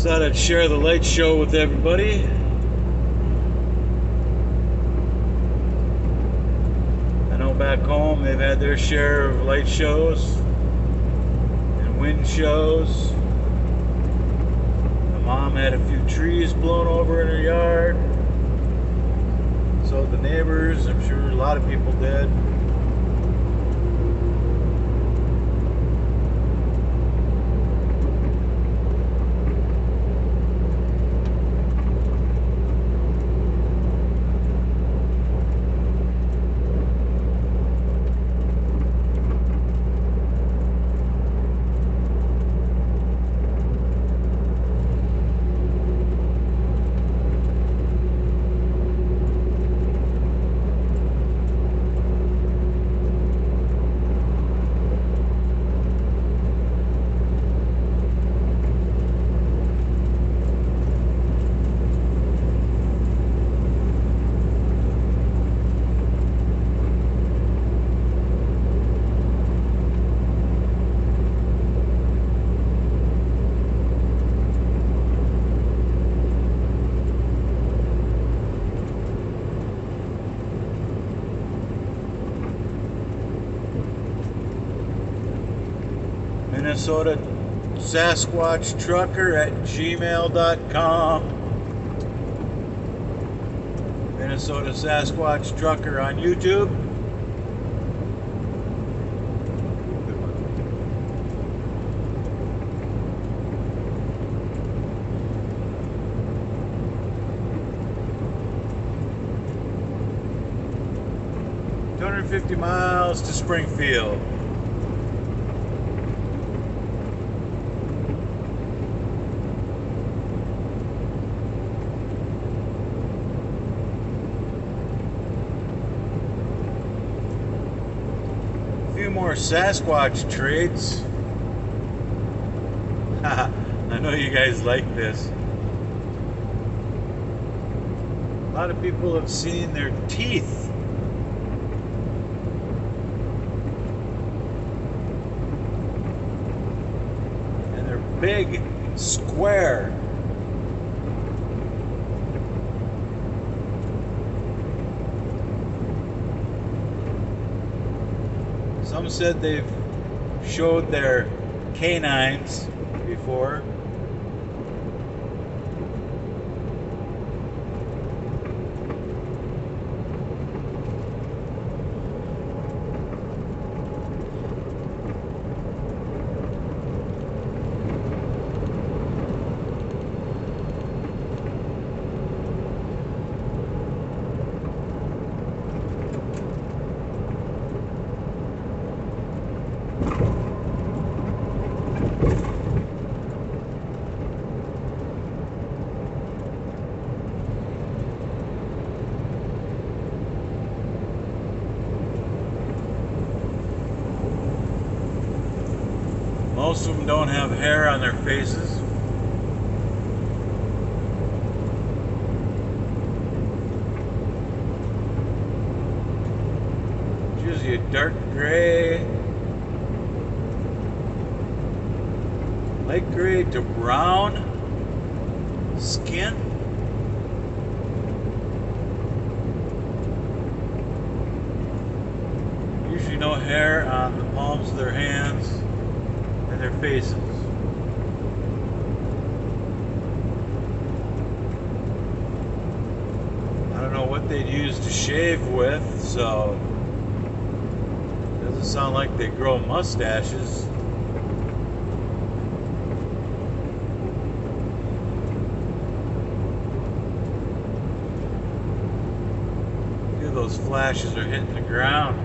Thought I'd share the light show with everybody. I know back home they've had their share of light shows and wind shows. My mom had a few trees blown over in her yard. So the neighbors, I'm sure a lot of people did. Minnesota Sasquatch Trucker at gmail.com. Minnesota Sasquatch Trucker on YouTube. Good one. $250 miles to Springfield. More Sasquatch traits. I know you guys like this. A lot of people have seen their teeth. And they're big and square. Some said they've showed their canines before. Most of them don't have hair on their faces. It's usually a dark gray, light gray to brown skin. Usually no hair on the palms of their hands and their faces. I don't know what they'd use to shave with, so it doesn't sound like they grow mustaches. A few of those flashes are hitting the ground.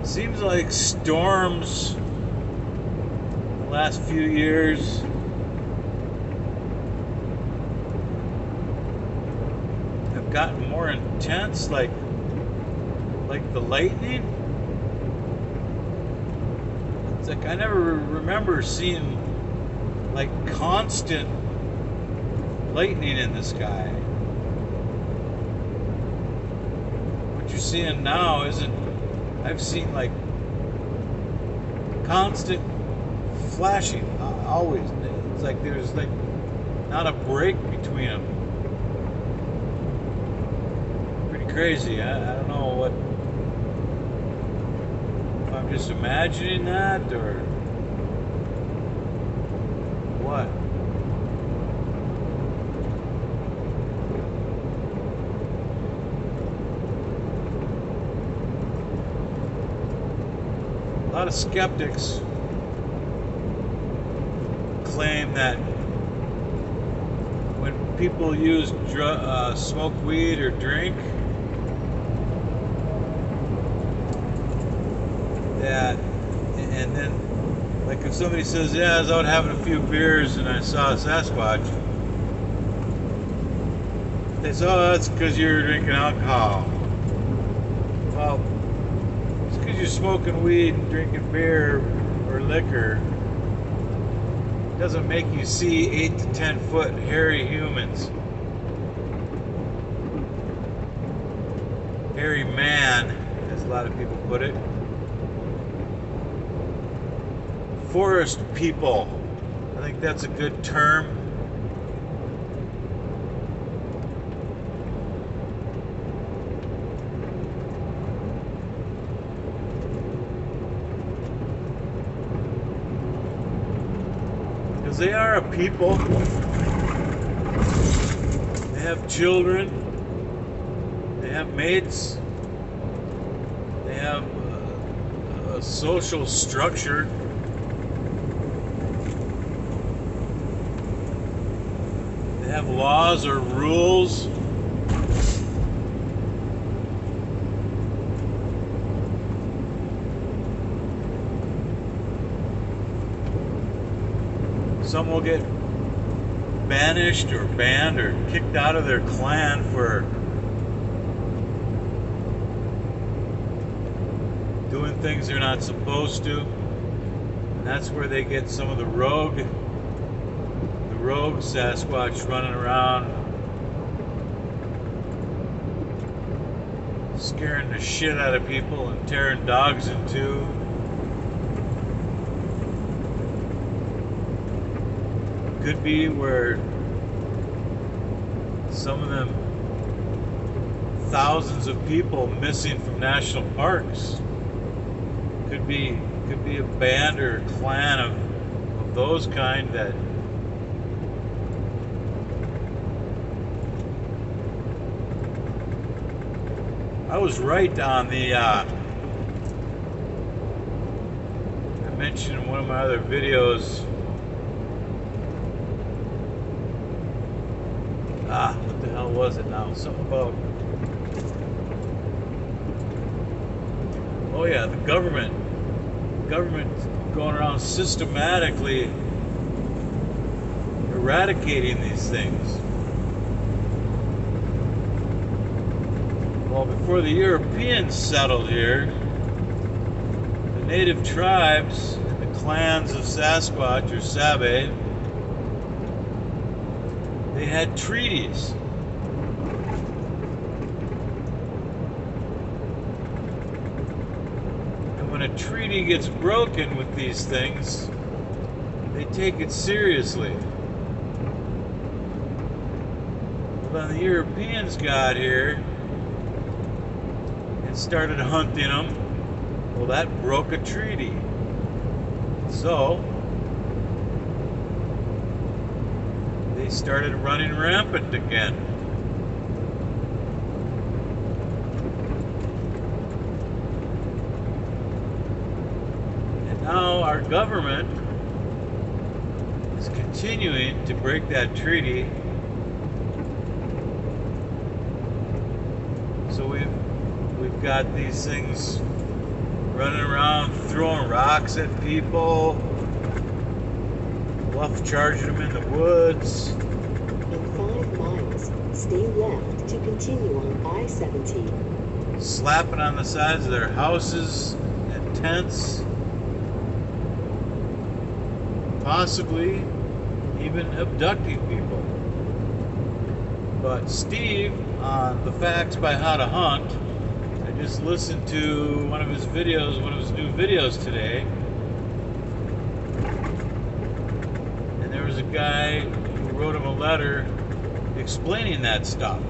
Seems like storms the last few years have gotten more intense, like the lightning. It's like I never remember seeing like constant lightning in the sky. What you're seeing now isn't. I've seen like constant flashing always. It's like there's like not a break between them. Pretty crazy. I don't know what, if I'm just imagining that or what. A lot of skeptics claim that when people use smoke weed or drink, that, and then like if somebody says, yeah, I was out having a few beers and I saw a Sasquatch, they say, oh, that's because you're drinking alcohol. Well, just because you're smoking weed and drinking beer or liquor doesn't make you see 8 to 10 foot hairy humans. Hairy man, as a lot of people put it. Forest people. I think that's a good term. Because they are a people. They have children. They have mates. They have a social structure. They have laws or rules. Some will get banished or banned or kicked out of their clan for doing things they're not supposed to. And that's where they get some of the rogue Sasquatch running around scaring the shit out of people and tearing dogs in two. Could be where some of them thousands of people missing from national parks could be a band or a clan of those kind that I was right on the I mentioned in one of my other videos, what the hell was it now? Something about, oh yeah, the government going around systematically eradicating these things. Well, before the Europeans settled here, the native tribes and the clans of Sasquatch or Sabe, they had treaties. And when a treaty gets broken with these things, they take it seriously. Well, then the Europeans got here and started hunting them. Well, that broke a treaty. So they started running rampant again. And now our government is continuing to break that treaty. So we've got these things running around throwing rocks at people, bluff charging them in the woods. In 5 miles, stay left to continue on I-17. Slapping on the sides of their houses and tents. possibly even abducting people. But Steve, on the Facts by How to Hunt, I just listened to one of his videos, one of his new videos today, and there was a guy who wrote him a letter explaining that stuff.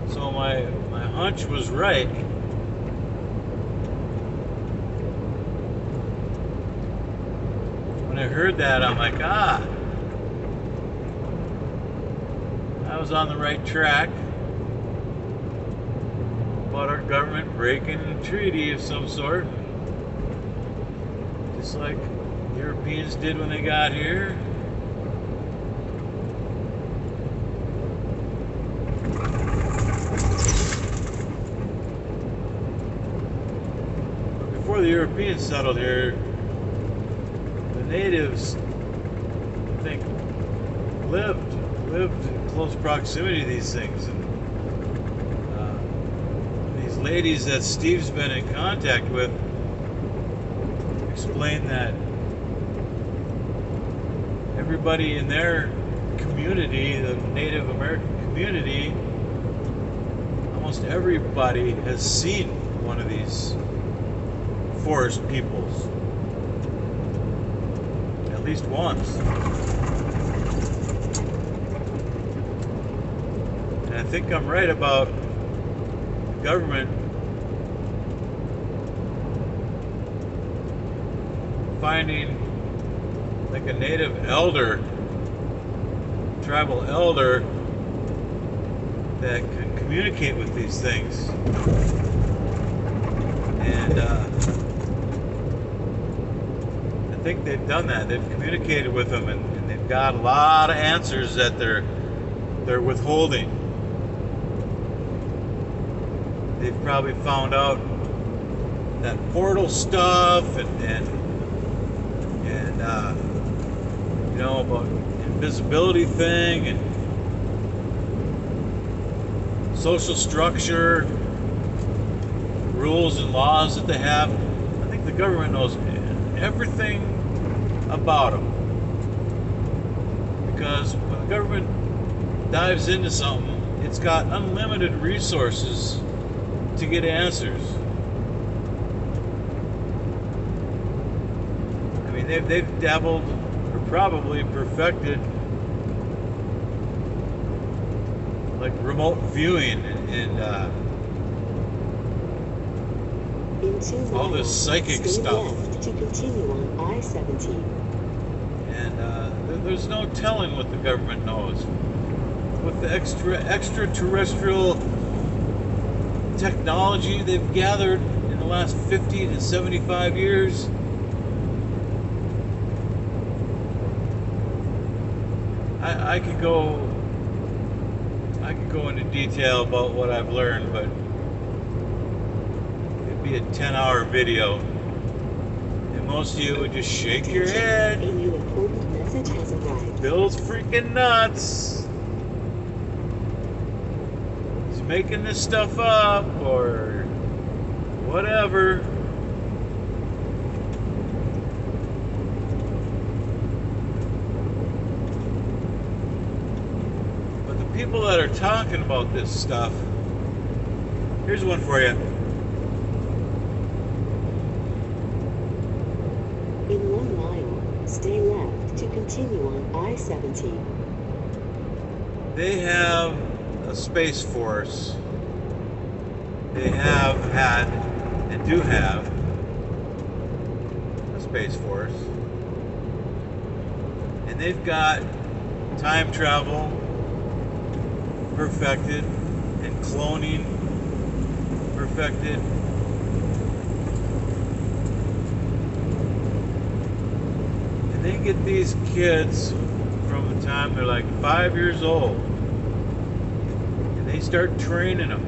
So my hunch was right. When I heard that, I'm like, I was on the right track about our government breaking a treaty of some sort, just like Europeans did when they got here. But before the Europeans settled here, the natives, I think, lived in close proximity to these things. And these ladies that Steve's been in contact with explain that everybody in their community, the Native American community, almost everybody has seen one of these forest peoples at least once. And I think I'm right about the government finding like a native elder, tribal elder, that can communicate with these things. And I think they've done that. They've communicated with them, and they've got a lot of answers that they're withholding. They've probably found out that portal stuff and you know, about invisibility thing and social structure, rules and laws that they have. I think the government knows everything about them, because when the government dives into something, it's got unlimited resources to get answers. I mean, they've dabbled, or probably perfected, like remote viewing and all this psychic stuff. To continue on I-70. And there's no telling what the government knows. With the extraterrestrial technology they've gathered in the last 50 to 75 years, I could go into detail about what I've learned, but it'd be a 10-hour video, and most of you would just shake your head. A new important message has arrived. Bill's freaking nuts. He's making this stuff up or whatever. But the people that are talking about this stuff, here's one for you. In 1 mile, stay left to continue on I-70. They have a space force. They have had and do have a space force. And they've got time travel perfected and cloning perfected. And they get these kids from the time they're like 5 years old, and they start training them.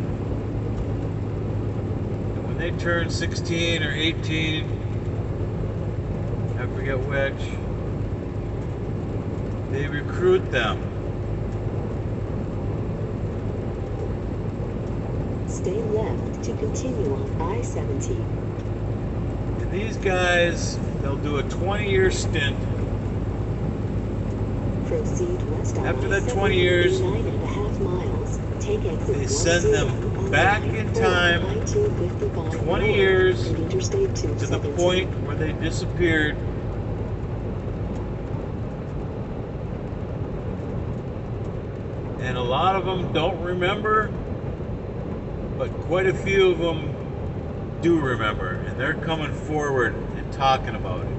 And when they turn 16 or 18, I forget which, they recruit them. Stay left to continue on I-70. these guys, they'll do a 20-year stint. Proceed west on After that 7 20 years, 9.5 miles. Take exit they send 10 them on back I-94, in time I-255 20 north, years and Interstate to the 270. point where they disappeared. And a lot of them don't remember, but quite a few of them do remember, and they're coming forward and talking about it.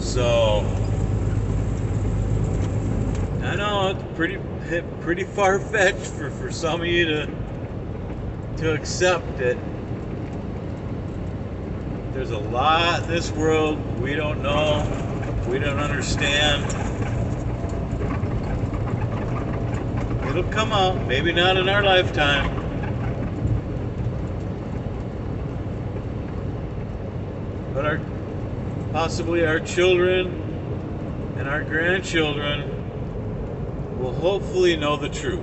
So I know it's pretty far-fetched for some of you to accept it. There's a lot in this world we don't know, we don't understand. It'll come out, maybe not in our lifetime. But possibly our children and our grandchildren will hopefully know the truth.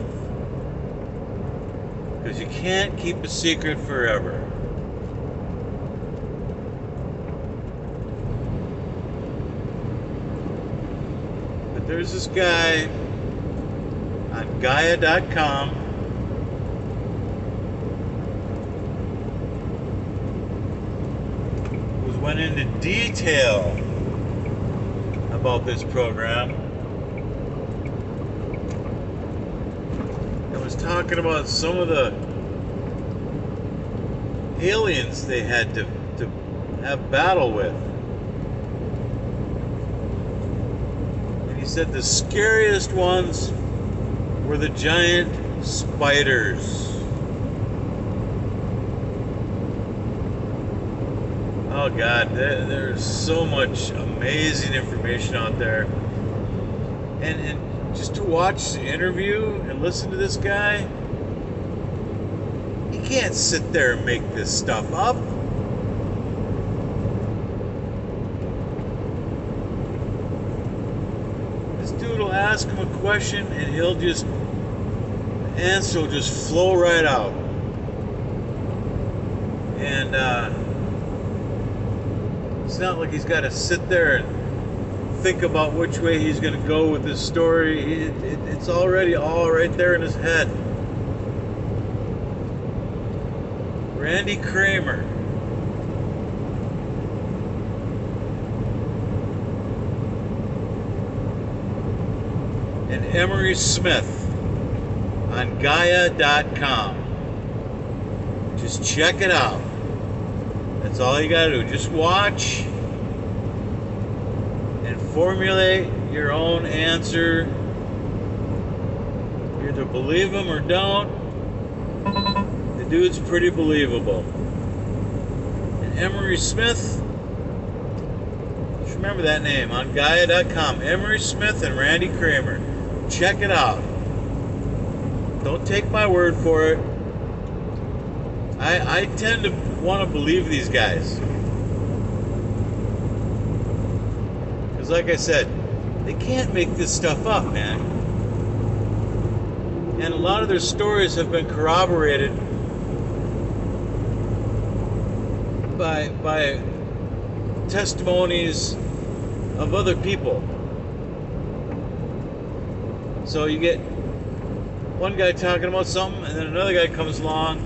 Because you can't keep a secret forever. But there's this guy on Gaia.com who went into detail about this program and was talking about some of the aliens they had to have battle with. And he said the scariest ones were the giant spiders. Oh God, there's so much amazing information out there. And just to watch the interview and listen to this guy, he can't sit there and make this stuff up. This dude will ask him a question and he'll just, the answer will just flow right out. And it's not like he's got to sit there and think about which way he's going to go with this story. It's already all right there in his head. Randy Kramer. And Emery Smith on Gaia.com. Just check it out. That's all you gotta do. Just watch and formulate your own answer. You either believe him or don't. The dude's pretty believable. And Emery Smith, just remember that name on Gaia.com. Emery Smith and Randy Kramer. Check it out. Don't take my word for it. I tend to want to believe these guys. Because like I said, they can't make this stuff up, man. And a lot of their stories have been corroborated by testimonies of other people. So you get one guy talking about something, and then another guy comes along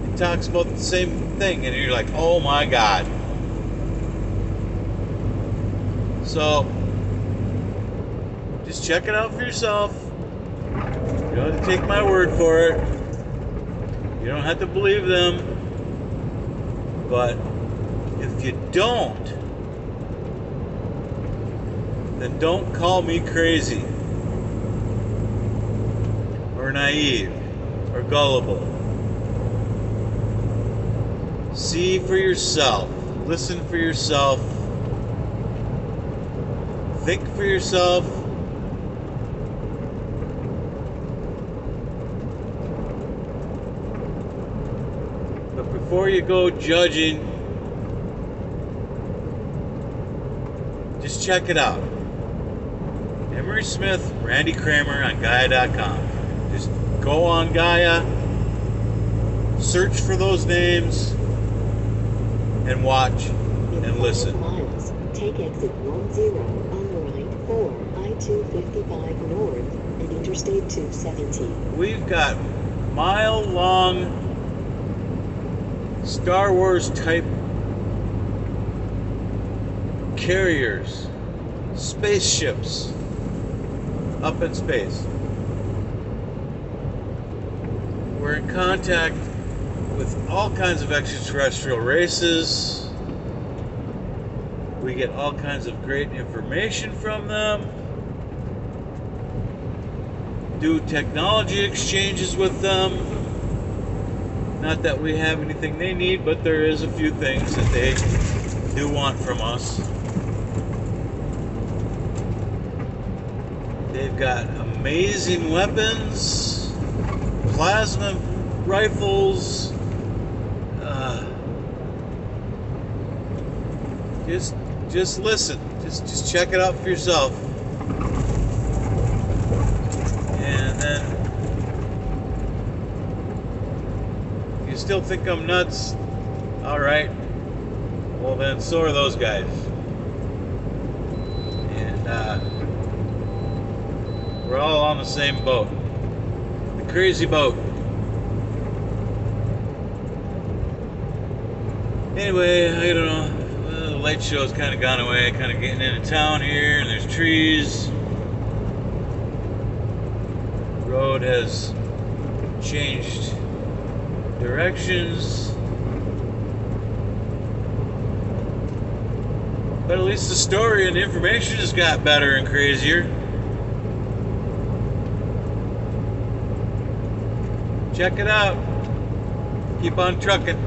and talks about the same thing, and you're like, oh my God. So just check it out for yourself. You don't have to take my word for it. You don't have to believe them. But if you don't, then don't call me crazy or naive or gullible. See for yourself. Listen for yourself. Think for yourself. But before you go judging, just check it out. Emery Smith, Randy Kramer on Gaia.com. Just go on Gaia Search for those names and watch In and 5 listen. miles, take exit 10 on the right for I-255 North and Interstate 270. We've got mile-long Star Wars type carriers, spaceships up in space. We're in contact with all kinds of extraterrestrial races. We get all kinds of great information from them. Do technology exchanges with them. Not that we have anything they need, but there is a few things that they do want from us. They've got amazing weapons, plasma rifles. Just listen. Just check it out for yourself. And then you still think I'm nuts? All right. Well then, so are those guys. And we're all on the same boat. The crazy boat. Anyway, I don't know. The light show's kind of gone away. Kind of getting into town here, and there's trees. The road has changed directions. But at least the story and the information just got better and crazier. Check it out. Keep on trucking.